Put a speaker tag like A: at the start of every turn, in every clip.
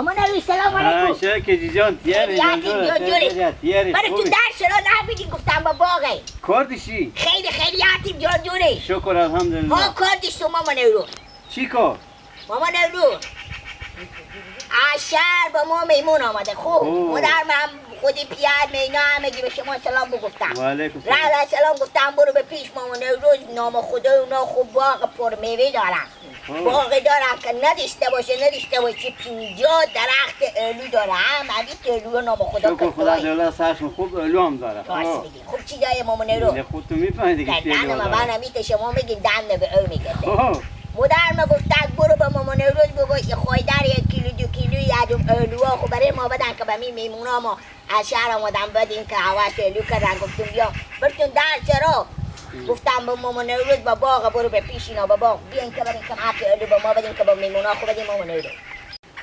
A: مامان علی سلام علیکم.
B: شکر جان تیاری جان تیاری.
A: برای تو درس رو نفیدی گفتم با باقی.
B: کاردشی؟
A: خیلی یاتیم جان جوری.
B: شکر الحمدلله.
A: ها کاردش تو مامان علی.
B: چی کار؟
A: مامان علی. شهر با ما میمون آمده خوب. مادرم هم خودی پیاد مینا همگی به شما سلام بگفتم.
B: و علیکم سلام.
A: راه سلام گفتم برو به پیش مامان علی نام خدا اونا خوب باغ پر میوه دارن. باغی دارم که نداشته باشه 50 درخت علو داره همین علو نام خدا
B: شکر خدا جلاله سرشون خوب علو هم داره
A: خوب چی جای مامان رو
B: خود تو میفهمی دیگه چی علو داره
A: من همیشه شما میگین دم به او میگه مادرم گفتن برو به مامان روز بگو یه خواهدر 1 کیلو 2 کیلو یادم علوها خب برای ما بدن که به می میمونا ما از شهر آمدن بدین که حواس علو کردن گفتم بیا برتون درس رو گفتم به مامان روز با باغ برو به پیش اینا با باغ بیاین که برین که حق علو با ما بدین که با میمونا خب بدین مامان روز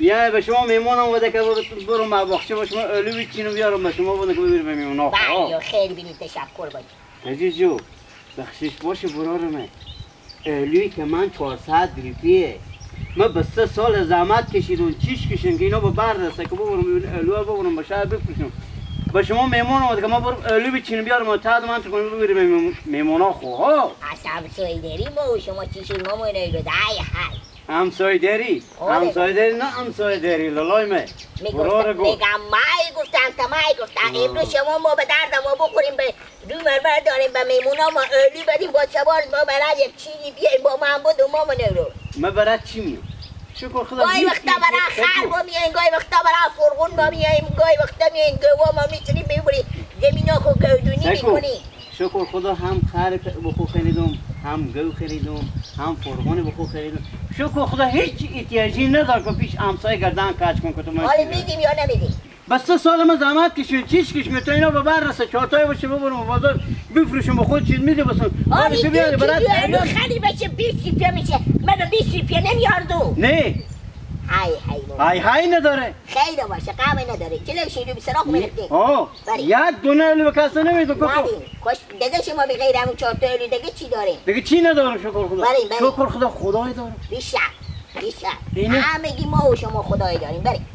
B: یا به شما میمون اومده که برو مباخچه با شما علو بچینم بیارم به شما بده که ببریم به میمونا
A: بله خیلی بینید تشکر باید
B: عزیزو بخشش باشه برارمه علوی که من 400 روپیه من به 3 سال زحمت کشیدم چیش کشیدم که اینا به بررسه که ببرم علوها ببرم به شهر بفروشم به شما میمون اومده که ما برم علو بچینم بیارم تا من تو کنم ببریم میمونا خو ها
A: اصلا سویدری ما شما چیشین مامان علو دای های
B: همسایه داری؟ همسایه داری نه همسایه داری لالای من
A: میگم مای گفتم تا مای گفتم امروز شما ما به درد ما بخوریم به رو مرمر داریم به میمونا ما الی بدیم با سوار ما برای یک چیزی بیاییم با من بود و ما منو
B: من برای چی میام؟ شکر خدا
A: گاهی وقتا برای خر با میاییم گاهی وقتا برای فرغون با میاییم گاهی وقتا میاییم گوا ما میتونیم ببریم زمینا خو گودونی میکنیم
B: شکر خدا هم خر بخو خریدم هم گو خریدم هم فرغون بخو خریدم شکر خدا هیچ احتیاجی نداره که پیش همسایه گردن کج کن که تو من
A: حالا میدیم یا نمیدیم
B: بس 3 سال من زحمت کشیدم چیش کشیدم تا اینا به بررسه چهارتای باشه ببرم بازار بفروشم به خود چیز میده بسن
A: حالا تو کیلو خری بشه 20 روپیه میشه من به 20 روپیه نمیاردم
B: نه های نداره
A: خیلی باشه قهوه نداره چلو شیلو به سراغ میرفتیم
B: یک دونه علو به کسی نمیده
A: کاش دیگه شما به غیر همون 4 تا علو دیگه چی داریم
B: دیگه چی ندارم شکر خدا شکر خدا خدای دارم
A: بیشتر همگی ما و شما خدای داریم بریم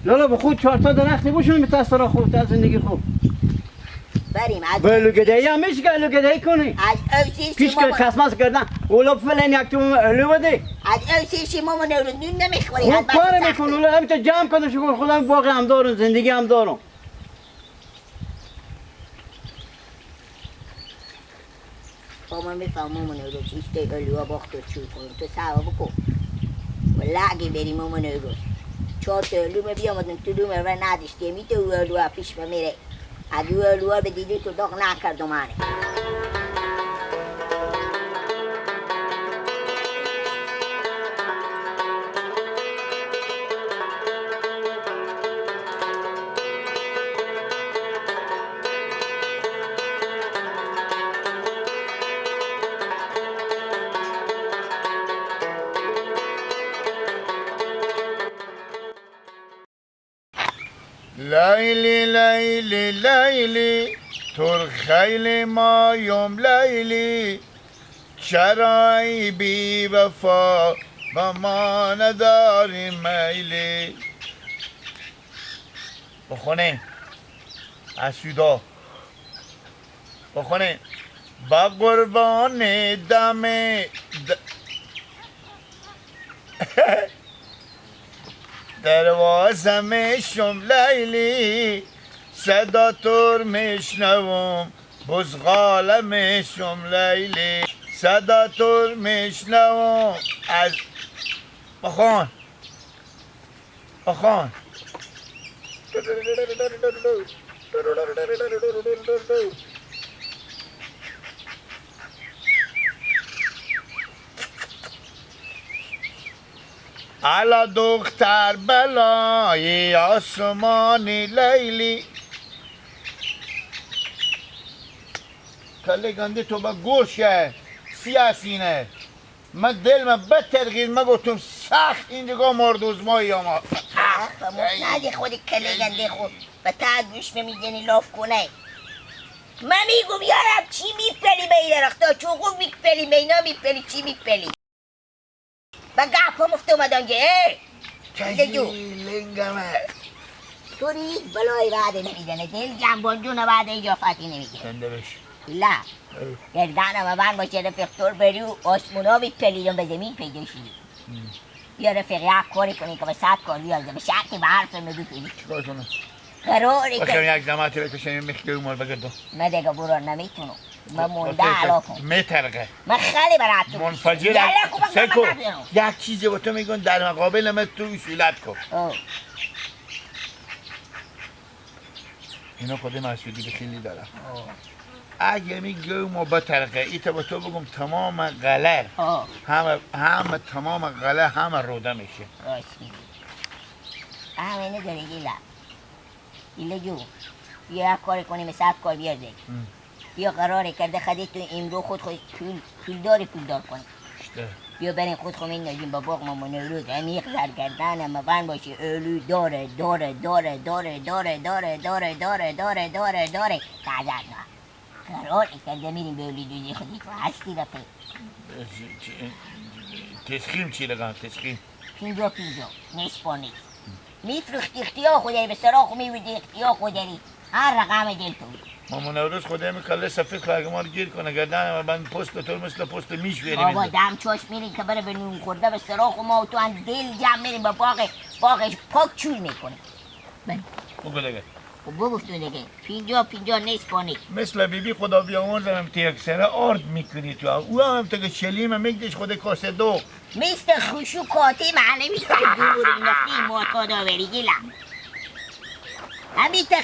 B: لالا به خود 4 تا درختی باشون میتاثر خوب تا زندگی خوب
A: بریم
B: بلو گدایی هم میشه که علو گدایی کنی پیش که کسماس کردن اولا فلن یک تو علو بده
A: از اوسیشی مامان رو نون نمیخوری
B: خوب کار میکن اولا همیتا جمع کنه شکر خدا باقی هم دارم زندگی هم دارم
A: با من بفهم مامان رو چیشته علوها باخت و چوی کنیم تو سوا بکن ولی اگه بریم مامان رو 4 تا علو بیامدن تو دو مرور نداشتی میتو او علوها پیش بمیره اگه او علوها به دیدی تو داغ نکردم منه
C: لیلی لیلی لیلی ترخیل مایم لیلی چرایی بی وفا با ما نداری میلی بخونه اسودا بخونه با قربان دم دروازم شم لیلی صدا تور میشنوم بزغالم شم لیلی صدا تور میشنوم از بخون علا دختر بلای آسمانی لیلی کله گنده تو با گوشه سیاسینه من دل من بترگید من گفتم سخت اینجا مردوز مایی اما
A: ندی خودی کله گنده خود و تا گوش نمیدنی لاف کنه من میگم یارم چی میپلی به این درختا چوقو میپلی به اینا میپلی چی میپلی با گفت مفت اومدن که
C: کجی لنگمه
A: تو هیچ بلای بعد نمیدنه دل جنبان جون بعد اجافتی نمیگه
C: زنده بش
A: لا گردن و من باشه رفیقتور بری و آسمونا بید پلیدون به زمین پیدا شدی بیا رفیق یک کاری کنی که به 100 کار بیازه به شرطی به حرف نبی کنی
C: چیکار کنم؟
A: قراری که
C: بخیر یک زماتی بکشم میخته اومال بگردم
A: من دیگه برو نمیتونم من مونده علاقم
C: میترقه
A: من خیلی برات تو
C: منفجر سکو یک چیزی با تو میگن در مقابل من تو اصولت کن اینا خود مسئولی به خیلی دارم اگه میگو ما بترقه ایتا با تو بگم تمام غلر همه تمام غلر همه روده میشه
A: راست میگی همه نداره گیله جو بیا یک کاری کنیم 100 کار بیازه بیا قراره کرده خدید تو امرو خود پولدار کنیم بیا بریم خود خود میندازیم با باغ مامان روز عمیق زرگردن اما بند باشه اولو داره تعداد نه قراره کرده میریم به اولی دوزی خودی تو هستی رفه
C: تسخیم چی لگم تسخیم
A: 50 نیست با نیست میفروختی اختیار خودی به سراخ و میبودی اختیار خودی هر رقم دل تو
C: مامان روز خدا میکله سفید خواهی ما رو گیر کنه گردن من پست تو مثل پست میش بریم
A: بابا دم چاش میرین که بره به نون خورده به سراخ و ما و تو هم دل جمع میریم به باغش پاک چول میکنیم
C: بگو لگه
A: خب بگفتو دیگه 50 نیست با نیست
C: مثل بیبی خدا بیامرزم هم تیک سره آرد میکنی تو او هم تا که شلیم میگدش خود کاسه دو
A: مثل خوشو کاتی معلمی که دوری نفتی معتادا بری گیلم همیت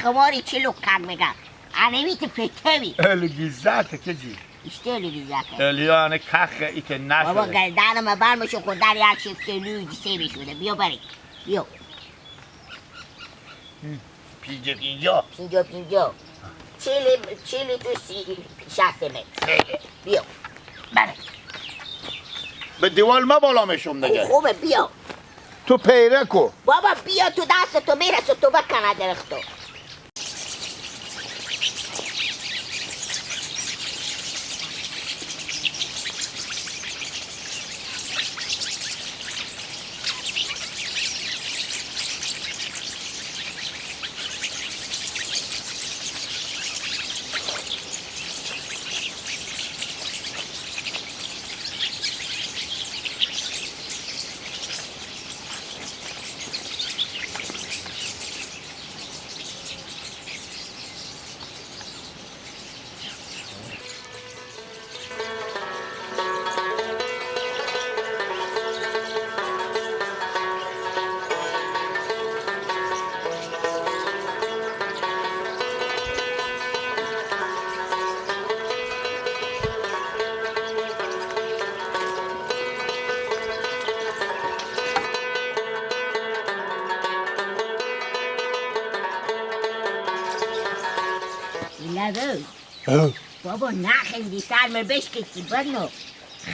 A: خماری چلو کم میگم همیت پتوی
C: الو گیزت کجی
A: اشته الو گیزت
C: الیانه کخه ای که نشده
A: بابا گردنم برمشو خود در یک شفت لوی سیبی شده بیا بریم بیا
C: 50
A: چیلی تو 60 متر بیا بریم
C: به دیوال ما بالا میشم دیگه
A: خوبه بیا
C: تو پیره کو
A: بابا بیا تو دست تو میرسه تو بکنه درختو بابا نخیلی سرمه بشکشی بنو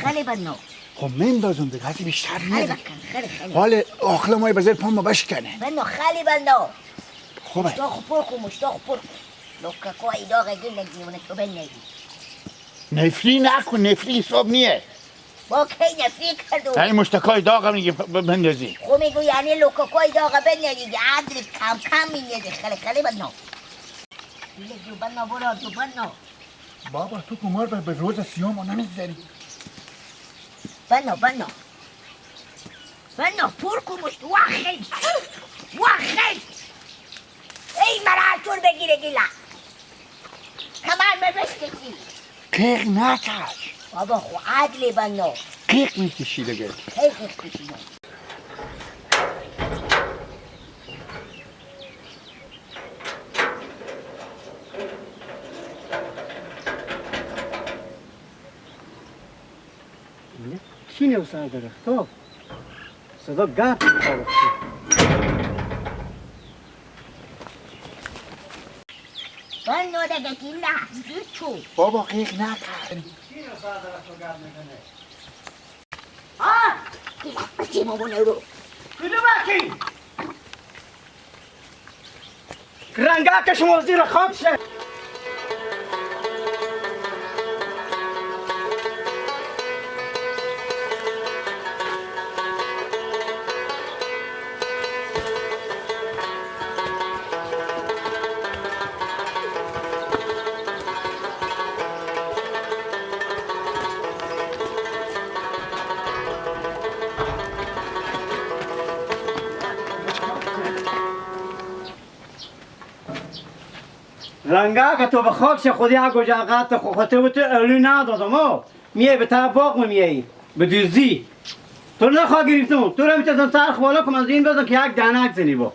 A: خیلی بنو
C: خب میندازم دیگه هستی بیشتر
A: خیلی
C: نیست
A: بکن خیلی
C: حال آخلا مای بذار پامو بشکنه
A: بنو خیلی بنو
C: خوبه
A: مشتاق پرکو لکه که ای داغ گل نگیونه تو بنگی
C: نفری نکن نفری حساب نیه
A: با کی نفری کردو
C: یعنی مشتکای داغ هم میگه بندازی
A: خو میگو یعنی لکه که ای داغ بنگی عدل کم میگه خیلی بنو بنو برو
C: بابا تو کمار به روز سیام نمیذاری
A: بنو پرکو مشت وخی ای مرا چور بگیره گیلا کمان بشکشی
C: قیق نکش
A: بابا خو عدلی بنو
C: قیق میکشی دیگه
A: قیق کشیدم
B: چی نیو سر درخت صدا گرد میخواد
A: بنو دیگه گیلا زود چو
C: بابا قیق نکش
B: چی نیو سر درخت گرد میکنه
A: گیلا بچه مامونه رو
B: کدو بکی رنگا کشم زیر خاک شه رنگا که تو به خاکش خودی ها گوجه قطع خواهده و تو اولو ندادم میای به طرف باغ میایی به دزدی تو نخواه گرفتم تو رو میتونم سرخ بالا کنم از این بزن که یک دانک زنی با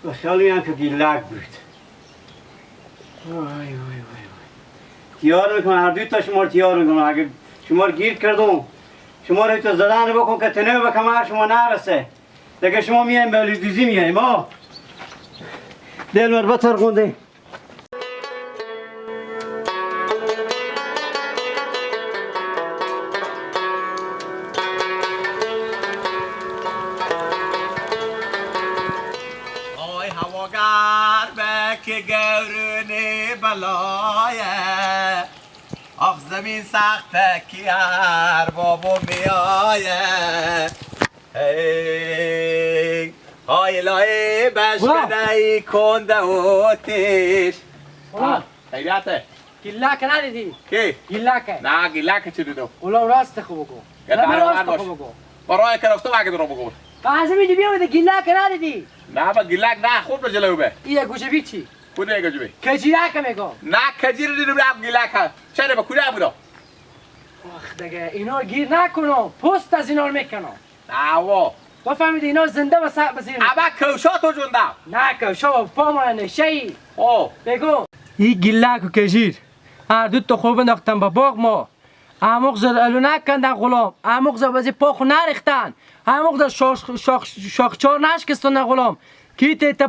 B: و خیال میام که گیلک بود تیار میکنم هر دوی تا شما رو تیار میکنم اگه شما رو گیر کردم شما رو تو زدن بکن که تنه به کمر شما نرسه دیگه شما میایم به دزدی میایم دل مربط فرخونده
C: که گورونی بلایه آخ زمین سخته کی هر بابو میایه هی های لای بشکنه کنده و تیش خیلیته
D: گیلک ندیدی؟
C: کی؟
D: گیلکه
C: نه گیلک چی دیدو؟
D: اولا راست خوب بگو نه راست خوب بگو
C: برای که رفتم اگه درو بگو
D: بعضی میدی بیامده گیلک ندیدی؟
C: نه با گیلک نه خوب به جلو به
D: ایه گوشه بی چی؟
C: کونه گوشه بی؟
D: کجیرک میگم
C: نه کجیر دیدم رب گیلک ها چرا با کونه بودم؟
D: آخ دیگه اینا گیر نکنم پست از اینا رو میکنم
C: نه وا
D: تو فهمیدی اینا زنده و سر بزیر
C: اما کوشا تو جوندم
D: نه کوشا و پا ما نشه ای بگو این گیلک و کجیر هر دو تا خوب انداختن با باغ ما اموق زر الو نکندن غلام اموق زر بازی پاخو نریختن اموق زر شاخچار نشکستن غلام کیت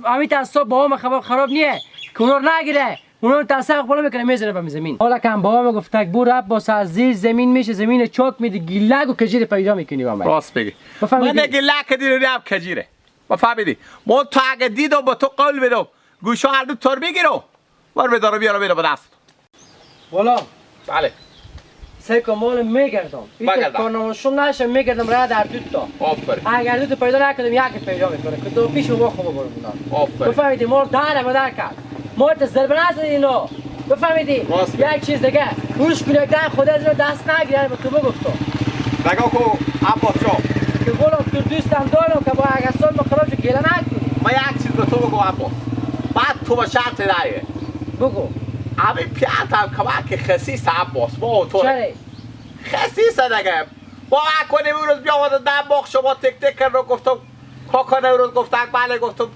D: امیت اصاب با هم خراب نیه که اونا رو نگیره اونا رو تصاق بالا میکنه میزنه به زمین حالا که هم با هم گفت برو رب باس از زیر زمین میشه زمین چاک میده گیلک و کجیر پیدا میکنی با من
C: راست بگی من گیلک دیدم رب کجیره ما فهمیدی من تو اگه دیدم با تو قول بدم گوشو هر دو تر بگیرو بار بدارو بیارو بیارو به دست
D: غلام
C: بله
D: سه کمال میگردم این کارنامه‌شون نشه میگردم راه در دوت تا
C: آفرین
D: اگر دوت پیدا نکردم یک پیدا میکنه که تو پیش و خوب برو
C: آفرین
D: بفهمیدی مور داره مدار کرد مور ته ضربه نزد اینو بفهمیدی یک چیز دیگه گوش کنی یک خود از رو دست نگیره به تو بگفتم
C: نگاه کو عباس شو
D: که غلام تو دوستم دارم که با اگر سال خرابش گله نکنی
C: ما یک چیز به تو بگو عباس بعد تو با شرط رایه
D: بگو
C: همین پیاتم کمک خسیس عباس با تو
D: چرا
C: خسیس دیگه با کنیم اون روز بیامد دم باغ شما تک تک کرد رو گفتم کاکا نوروز گفتن بله گفتم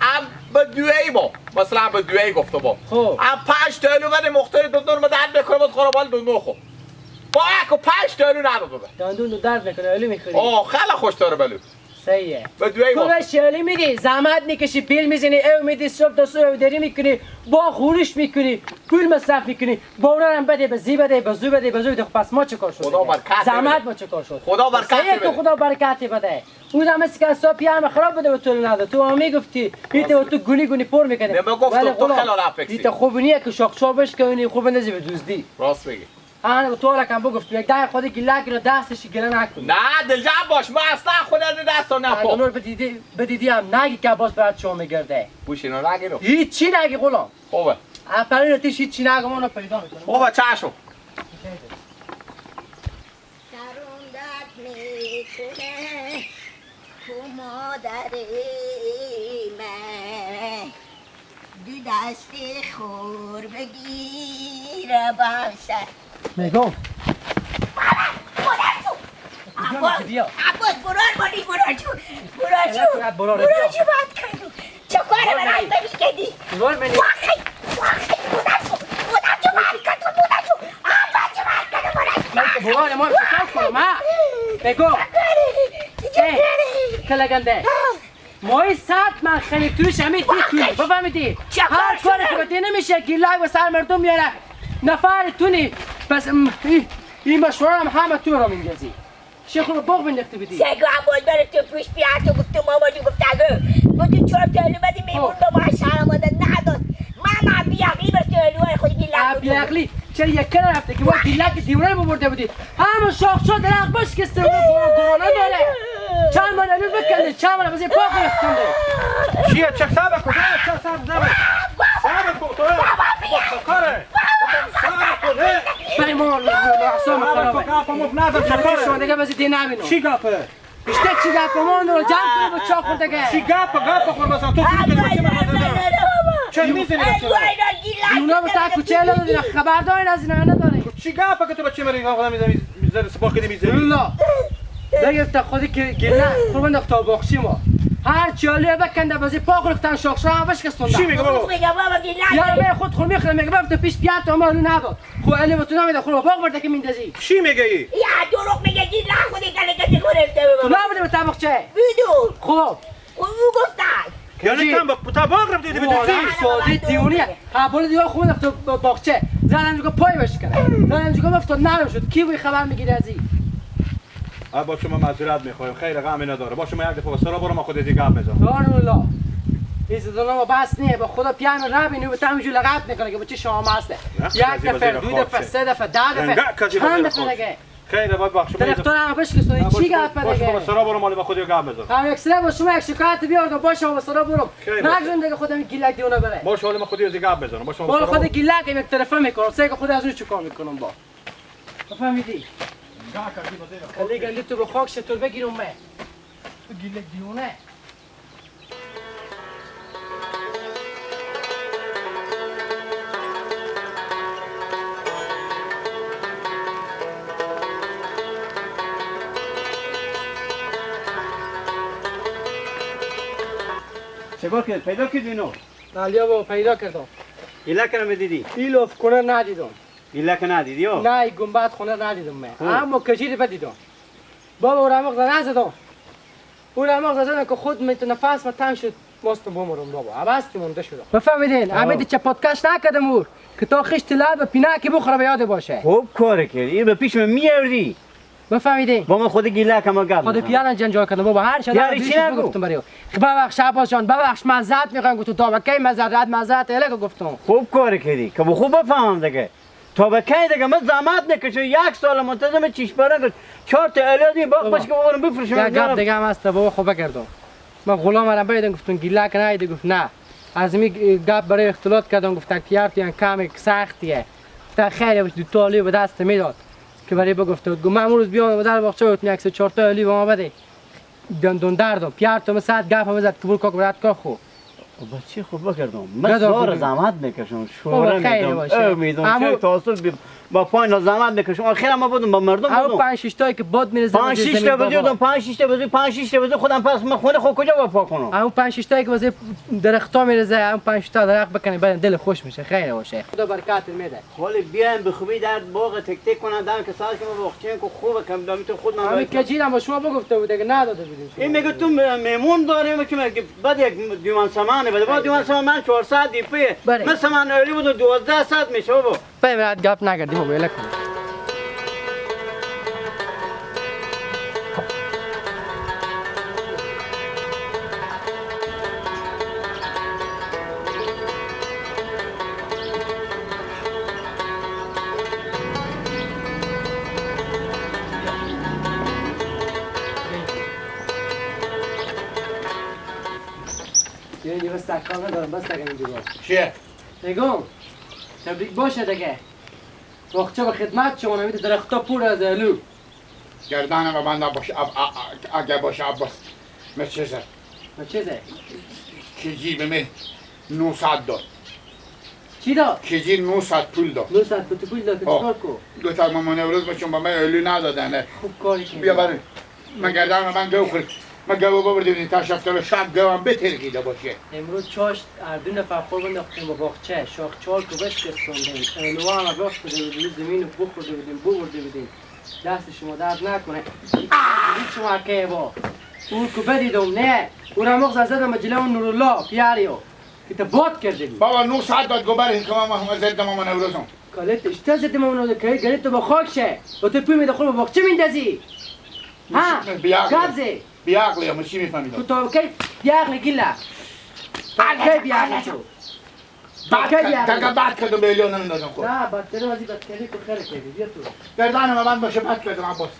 C: ام به دوی با مثلا به دوی گفتم با ام 5 تا الو مختار دندون ما درد نکنه بود خرابال دندون خو با یک 5 تا الو نداده
D: دندون درد نکنه الو میخوری
C: خیلی خوش داره بلو
D: صحیحه
C: به دوی
D: تو به شیالی میدی زحمت میکشی بیل میزنی او میدی صبح تا صبح داری میکنی با خورش میکنی پول مصرف میکنی با اونا هم بده به زی بده به زو بده به زو بده پس ما چه کار شد
C: خدا برکت
D: زحمت ما چه کار شد
C: خدا برکت بده
D: خدا برکت بده اون هم مثل که صبح پیام خراب بده به تو نده تو هم میگفتی ایت تو گونی گونی پر میکنی
C: نمیگفتم تو خیلی رفیقی
D: ایت خوب نیه که شاخ بشکنی خوب نزی به دزدی
C: راست میگی
D: آن تو را کم بگفت یک ده خودی گیلک رو دستش گله نکن
C: نه دلجا باش ما اصلا خود از دست نپا
D: اونور بدیدی هم نگی که عباس برات شما میگرده
C: بوشینو نگیرو
D: هیچی نگی غلام
C: خوبه
D: اپرین تیش هیچی نگم اونو پیدا میکنم
C: خوبه چشم
A: سرم درد میکنه تو مادر من دو دستی خور بگیره بسر
D: میگم
A: عباس برار بانی برار جو بات کردو چه کار برای بمیگدی
D: برار منی
A: واقعی بودم جو بات کردو عباس جو بات کردو
D: برار ما چکار کنم ها بگو که لگنده مای ساعت من خیلی توش همین توی بفهمیدی هر کاری که بده نمیشه گیلک و سر مردم میاره نفر تونی بس این مشوره هم همه تو رو میندازی شیخ رو باغ بندخته بدی
A: سگو عباس بره تو پیش بیار تو گفت ماما جو گفت اگه تو 4 تا الو بدی میمون با ما شهر آماده نداد من بیعقلی بر تو الوهای خود گیلک
D: بیعقلی چرا یک کنه رفته که باید گیلک دیوره ببرده بودی همه شاخ شد درخ بشکسته اونو گرانه داره چند من الو بکنه بچه من بزی پاک ریختم
E: چیه چه صبر کن چه صبر کن تو کاره صبر کن
D: پیمان اعصام خرابه شما دیگه بزی دی نبینم
E: چی گپه
D: بیشتر چی گپ ما رو جمع کنی با چاخون دیگه
E: چی گپ خور مثلا تو چی میکنی بچه من حضر چه میزنی بچه من
D: اونا به تا کوچه دادن خبر دارین از اینا نداره
E: چی گپه که تو بچه من اینها خدا میزنی سپاه کدی میزنی
D: والله دیگه تا خودی که گله قربان دکتر باخشی ما هر چاله بکنده بازی پاک ریختن شاخ هم بشکستون
E: چی میگه بابا
D: یا من خود خود میخرم میگه بابا تو پیش بیاد تو ما نبود خو علی تو نمیده خود باغ برده که میندازی
E: چی میگه ای
A: یا دروغ میگه گیلا خودی کلی گرفته
D: تو نبوده به طبقچه
A: بدون
D: خب
A: او گفتن
E: یعنی تام با باغ رفتی بدی
D: سادی دیونیه قبول دیو خود تو باغچه زدم جو پای بش کنه زدم جو گفت نرم شد کی بی خبر میگیره ازی
E: با شما معذرت میخوایم خیر غمی نداره با شما یک دفعه سرا برو ما خود دیگه گپ بزن
D: سبحان الله ایزدانا ما بس نه با خدا پیانو رابینو به تامجو لغت میکنه که بچه شما هسته یک دفعه دو دفعه سه دفعه 10 دفعه چند دفعه دیگه
E: خیر با بخش شما
D: دکتر هم بشکستونی چی گپ
E: با شما
D: دیگه
E: سرا برو مال با خود دیگه گپ بزن
D: هم اکسره با شما یک شکایت بیارم با شما سرا برم نگذارم دیگه خودم گیلک دیونه بره
E: با شما ما خود دیگه گپ بزنم با شما
D: با خود گیلک یک طرفه میکنم سه که خود از اون چیکار میکنم با فهمیدی کلی گلی تو به خاک شطور بگیرم من تو گیلک دیونه
B: چگاه کرد پیدا کردی اینو
D: نالیا با پیدا کردم
B: گیلک رو دیدی
D: ایلوف کنه ندیدم
B: گیلک ندیدی
D: نه ای گنبد خونه ندیدم من اما کجیری بدیدم بابا او رمق نزدم او رمق زدم که خود میتونه نفس ما تنگ شد ماست بمرم بابا عباستی مونده شدم بفهمیدین عبیدی چه پادکست نکردم اور که تا خشت لب به پیناکی بخوره به یاد باشه
B: خوب کار کردی به پیش من میاردی
D: بفهمیدین
B: با من خود گیلک هم گپ
D: خود پیانو جنجال کردم بابا هر شده
B: یعنی چی نگو؟
D: گفتم برای ببخش عباس جان ببخش معذرت میخوام تو تا کی معذرت الک گفتم
B: خوب کار کردی که خوب بفهمم دیگه تا به کی دیگه من زحمت نکشم یک سال منتظم چیش برن 4 تا اولادی باغ باش که بابا بفروشم
D: یک گپ دیگه هم هست بابا خوب کردم من غلام را بیدم گفتم گیلک نه گفت نه از می گپ برای اختلاط کردم گفتن که یار تو کم سختیه تا خیلی دو تالی به دست میداد که برای بگفت گفت من امروز بیام در باغچه بود یک 4 تا الی با ما بده دندون دردم پیار تو مسات گپ هم زد قبول کوک برات کو خو
B: بچه خوب بکردم من زار زحمت نکشم شوره میدم چه تاسو با پایین زحمت نکشم آخر ما بودم با مردم
D: بودم 5 6 تایی که باد میرزه
B: 5 6 تا بودم 5 6 تا بودم 5 6 تا بودم خودم پس من خونه خود کجا وفا کنم
D: اون 5 6 تایی که واسه درختا میرزه اون 5 تا درخت بکنه بعد دل خوش میشه خیر باشه خدا برکت میده
B: حالا بیایم به خوبی در باغ تک تک کنن دم که سال که ما وقتی که خوبه کم دام تو خود من
D: همین کجیرم با شما بگفته بود که نداده بودین
B: این میگه تو میمون داریم که میگه بعد یک دیوان سامانه بعد بعد دیوان سامان من 400 دیپه من سامان اولی بود 1200 میشه بابا
D: برات گپ نکردی بابا الک یه بس تکان ندارم بس تکان اینجا
C: چیه؟
D: نگم تبریک باشه دیگه وقتی به خدمت شما نمید درختا پر از الو
C: گردن و من باشه اگر باشه عباس مثل چیزه
D: چیزه؟
C: کجی به من 900 داد
D: چی داد؟
C: کجی 900 پول داد
D: 900 پول داد که چکار کو؟
C: دو تا مامان امروز بچون با من الو ندادن
D: خوب کاری کردی
C: بیا برای من گردن و من گو خورد من گو ببرده بودین تا شفتر شب گو هم بترکیده باشه
D: امروز چاشت اردون نفر خور بنداختیم با باغچه شاخ چال کو بش کستوندیم الو هم باخت بوده بودیم زمین رو بخورده بودیم بورده بودیم دست شما درد نکنه هیچ شما که با اون کو بدیدم نه اون هم مغز زدم جلو نورالله پیاریو که تو باد کرده بود
C: بابا 900 داد گو برای که من زدم مامان امروزم
D: کالت اشتا زدم مامان که گریت تو با خاک شه و تو پی میدخل با باغچه میندازی ها گابزه
C: بیاقلی اما چی میفهمیدم
D: تو کی بیاقلی گیلا کی بیاقلی تو
C: بعد کردم به الیون نمیدادم خود
D: نه بعد کردم ازی بعد کردی تو خیره کردی بیا تو
C: گردن من باشه بعد کردم عباس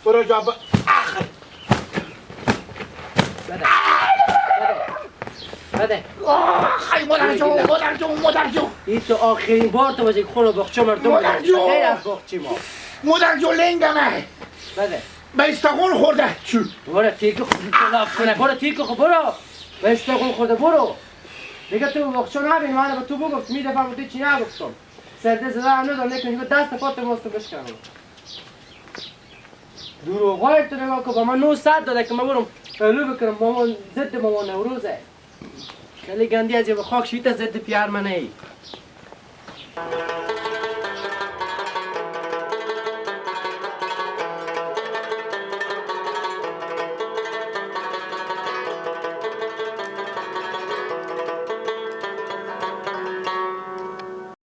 C: برو جا
D: بده
C: خیلی مادر جون
D: این تو آخرین بار تو باشه خون و بخچه مردم
C: مادر جون.
D: غیر از بخچه ما
C: مادر جون لنگمه
D: بده
C: به استقون خورده چون
D: برو تیکو خود تلاف کنه برو تیکو خود برو به استقون خورده برو دیگه تو بخچه نبین من به تو بگفت می دفعه بودی چی نگفتم سرده زده هم ندارم لیکن دیگه دست پات مستو بشکنم دروغای تو نگاه که با من 900 داده که من برم علو بکنم مامان ضد مامان نوروزه خیلی گندی از یه خاک شویت ضد پیار منه ای